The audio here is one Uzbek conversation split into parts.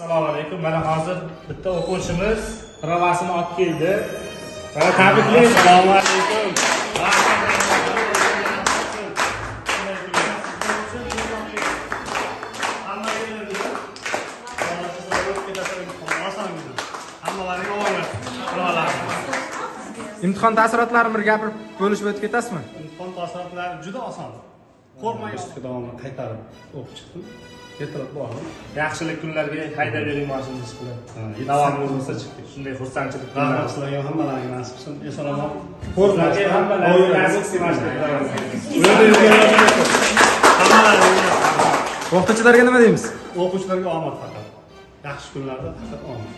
Assalomu alaykum. Mana hozir bitta o'quvchimiz provasini olib keldi. Tabriklaymiz. Assalomu alaykum. İmtihon taassurotlarini bir gapirib bo'lishib o'tib ketasizmi? İmtihon taassurotlari juda oson. Qo'rqmang, davomini qaytarib o'qib chiqdim. Ertalab bordim. Yaxshilik kunlarga haydab bering mashinangiz bilan. Davomli bo'lsa chiqdik. Shunday xursandchilik. Rahmat sizlarga, hammalaringga nasib qilsin. Eson-omon. Qo'rqmang, hammalariga nasib qilsin. O'qituvchilarga nima deymiz? O'quvchilarga omad faqat. Yaxshi kunlarda faqat omad.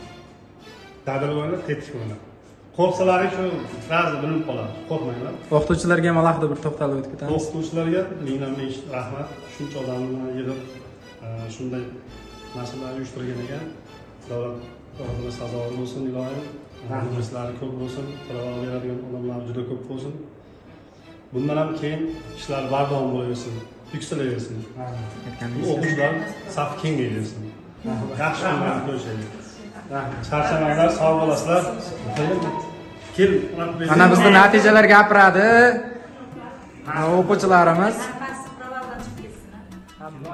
Dadil o'yinlar, tetik o'yinlar. Qo'rqsalaring shu ba'zi bilinib qoladi. Qo'rqmanglar. O'qituvchilarga ham alohida bir to'xtalib o'tib ketamiz. O'qituvchilarga mingdan-ming rahmat. Shuncha odamni yig'ib shunday narsalar uyushtirganiga davlat orqali sazovor bo'lsin, ilohim. Muxlislari ko'p bo'lsin, prava beradigan odamlar juda ko'p bo'lsin. Bundan ham keyin ishlar bardavom bo'laversin, yuksalaversin. O'quvchilar safi kengayversin. Yaxshi kunlarni ko'rishaylik. Charchamanglar, sog' bo'lasizlar. Mana bizning natijalar gapiradi. O'quvchilarimiz. Hamma